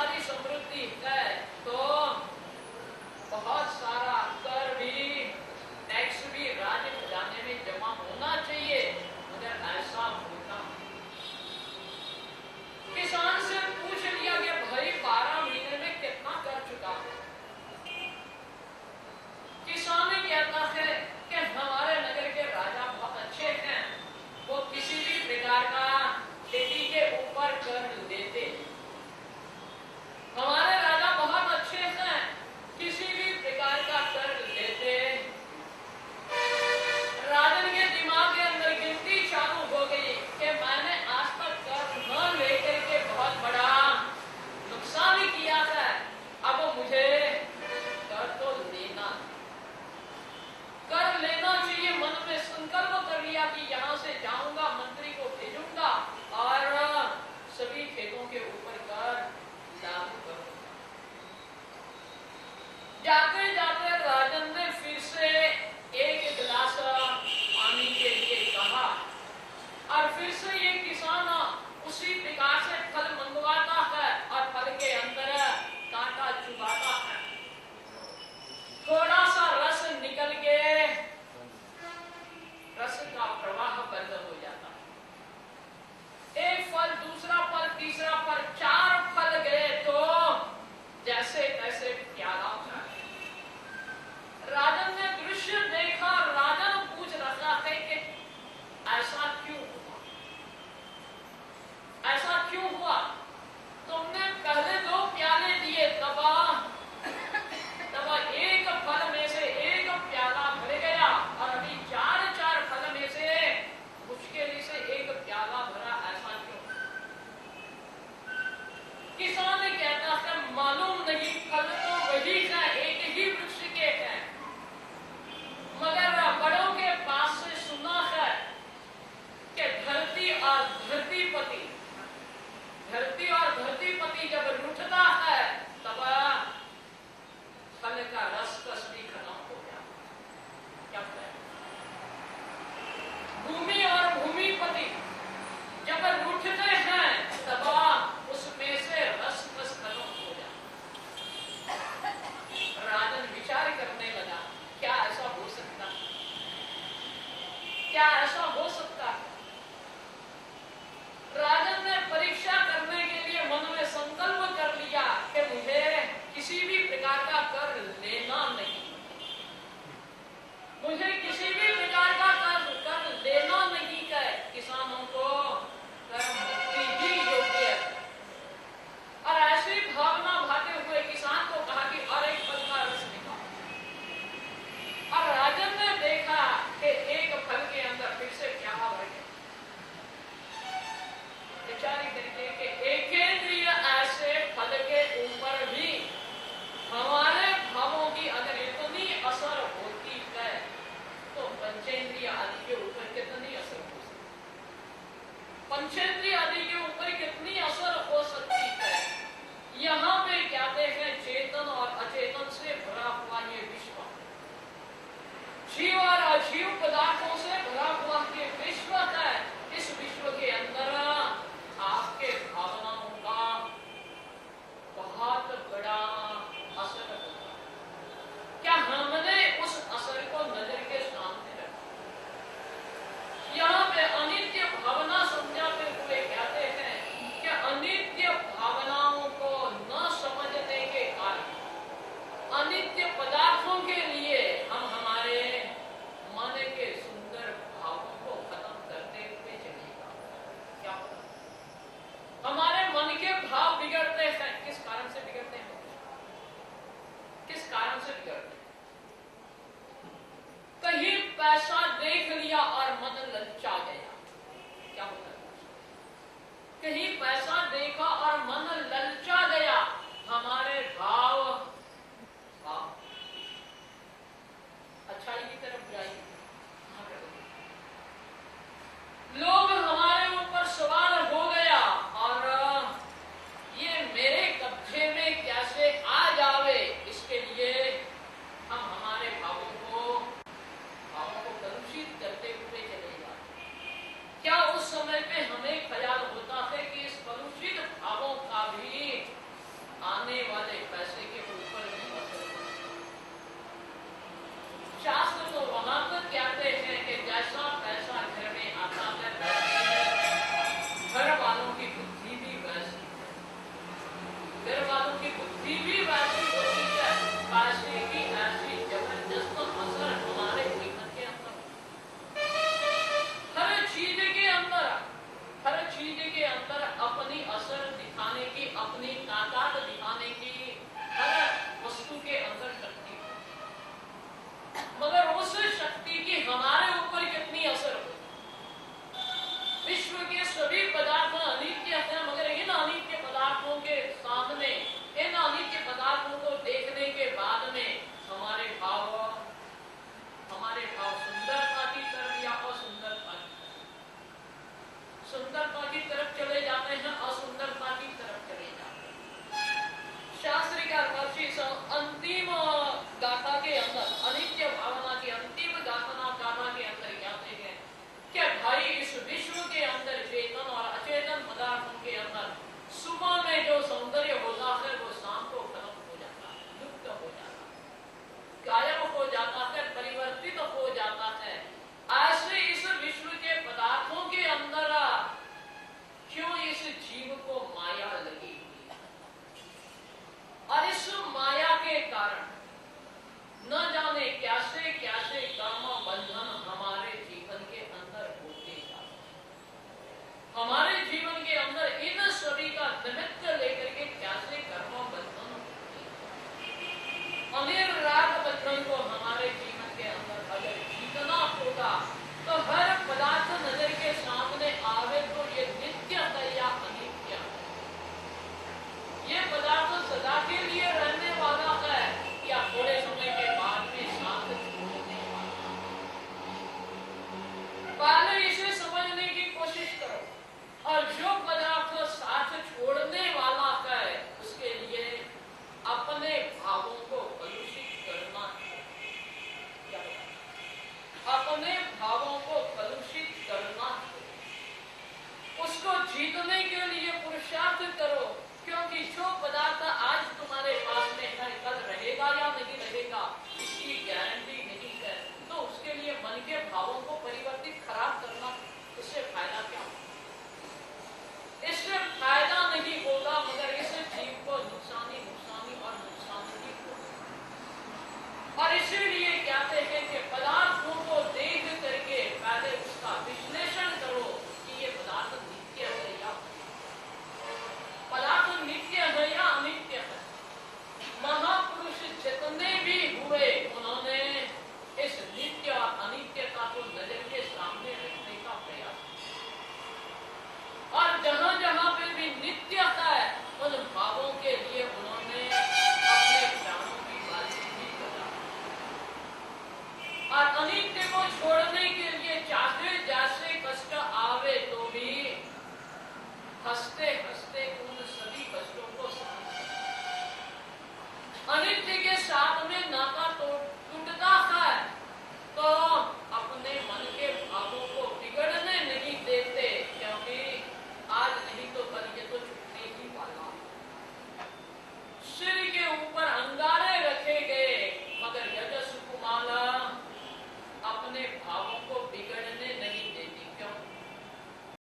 सारी समृद्धि है तो बहुत सारा कर भी, टैक्स भी राज्य खजाने में जमा होना चाहिए, मगर ऐसा होता। किसान से पूछ लिया कि भाई 12 महीने में कितना कर चुका है? किसान कहता है कि हमारे नगर के राजा बहुत अच्छे हैं, वो किसी भी प्रकार का खेती के ऊपर कर देते। हमारे राजा बहुत अच्छे हैं, किसी भी प्रकार का कर देते। राजन के दिमाग के अंदर गिनती चालू हो गई कि मैंने आज तक कर न लेकर के बहुत बड़ा नुकसान ही किया है, अब मुझे कर तो लेना, कर लेना चाहिए। मन में संकल्प कर लिया कि यहाँ से जाऊंगा, मंत्री को भेजूंगा और सभी खेतों के ऊपर कर लागू करूंगा। जाते जाते राजन ने फिर से एक गिलास पानी के लिए कहा और फिर से ये किसान उसी प्रकार से फल मंगवाता है और फल के अंदर कांटा चुभाता है। थोड़ा सा रस निकल के रस का प्रवाह बंद हो जाता है। एक फल, दूसरा फल, तीसरा फल, 4 फल गए तो जैसे तैसे प्याला उठा। राजन ने दृश्य देखा, राजन पूछ रहा है कि ऐसा क्यों हुआ, ऐसा क्यों हुआ? तुमने पहले 2 प्याले दिए, तब एक फल में से एक प्याला भर गया और अभी 4 फल में से मुश्किल से एक प्याला भरा, ऐसा क्यों? किसान कहता है मालूम नहीं, फल तो वही है, एक ही वृक्ष के हैं, मगर बड़ों के पास से सुना है कि धरती और धरतीपति जब रूठता है तब फल का रस भी खत्म हो जाता। क्या है? भूमि और भूमिपति जब रूठते हैं तब उसमें से रस खत्म हो जाता। राजन विचार करने लगा, क्या ऐसा हो सकता, क्या ऐसा हो सकता? राजन ने परीक्षा करने के लिए मन में संकल्प कर लिया कि मुझे किसी भी प्रकार का कर लेना नहीं, मुझे किसी भी प्रकार का कर लेना नहीं है। किसानों को कर मुक्ति ही योग्य है। और ऐसी भावना भाते हुए किसान को कहा कि और एक फल का रस निकालो। और राजन ने देखा कि एक फल के अंदर फिर से प्याला भर गया। विचार करके कि एकेंद्रिय ऐसे फल के ऊपर भी हमारे भावों की अगर इतनी असर होती है तो पंचेंद्रिय आदि के ऊपर कितनी असर हो सकती, पंचेंद्रिय आदि के ऊपर कितनी असर हो सकती है। यहाँ पे कहते हैं चेतन और अचेतन से भरा हुआ ये विश्व, जीव और अजीव पदार्थों से भरा हुआ ये विश्व है। इस विश्व के अंदर आपके भावनाओं का बहुत बड़ा असर होता है। क्या हमने उस असर को नजर के सामने रखा? यहाँ पे अनित्य भावना समझाते हुए कहते हैं कि अनित्य भावनाओं को न समझने के कारण अनित्य पदार्थों के लिए हम हमारे मन के सुंदर भावों को खत्म करते हुए चलेगा। क्या हमारे मन के भाव बिगड़ते हैं? किस कारण से बिगड़ते हैं? किस कारण से बिगड़ते हैं? कहीं पैसा देख लिया और मन ललचा गया। क्या होता है? कहीं पैसा देखा और मन ललचा गया, हमारे भाव अच्छाई की तरफ बुराई। लोग हमारे ऊपर सवाल हो गया और ये मेरे कब्जे में कैसे आ जावे, इसके लिए हम हमारे भावों को कलुषित करते हुए चले जाते। क्या उस समय पे हमें ख्याल होता है कि इस के अंदर अपनी असर दिखाने की, अपनी ताकत दिखाने की हर वस्तु के अंदर शक्ति है, मगर उस शक्ति की हमारे ऊपर कितनी असर हो। विश्व के सभी पदार्थ अनित्य हैं, मगर इन अनित्य पदार्थों के सामने, इन अनित्य पदार्थों को देखने के बाद में हमारे भाव सुंदरता की तरफ या असुंदरता की तरफ, सुंदरता की तरफ चले जाते हैं, असुंदरता की तरफ चले जाते हैं। शास्त्रीकार महर्षि अंतिम गाथा के अंदर, अनित्य भावना की अंतिम गाथा के अंदर कहते हैं कि भाई इस विश्व के अंदर चेतन और अचेतन पदार्थों के अंदर सुबह में जो सौंदर्य होता है वो शाम को खत्म हो जाता है, लुप्त हो जाता है, गायब हो जाता है, परिवर्तित हो जाता है। ऐसे इस विश्व के पदार्थों के अंदर क्यों इस जीव को माया लगी हुई है, और इस माया के कारण न जाने कैसे कैसे कर्म बंधन हमारे जीवन के अंदर होते जाते हैं। हमारे जीवन के अंदर इन सभी का निमित्त लेकर के कैसे कर्म बंधन होते हैं। अनेक राग बंधन को हमारे जीवन के अंदर अगर जीतना होगा तो हर पदार्थ नजर के सामने आवे तो ये नित्य है या अनित्य है, ये पदार्थ सदा के लिए रहने वाला है या थोड़े समय के बाद में साथ छोड़ने वाला है। पहले इसे समझने की कोशिश करो, और जो पदार्थ साथ छोड़ने वाला है उसके लिए अपने भावों को कलुषित करना है, अपने भावों को कलुषित करना है, उसको जीतने के लिए पुरुषार्थ करो, क्योंकि जो पदार्थ आज तुम्हारे पास में है कल रहेगा या नहीं रहेगा इसकी गारंटी नहीं है, तो उसके लिए मन के भावों को परिवर्तित खराब करना, उससे फायदा क्या होगा।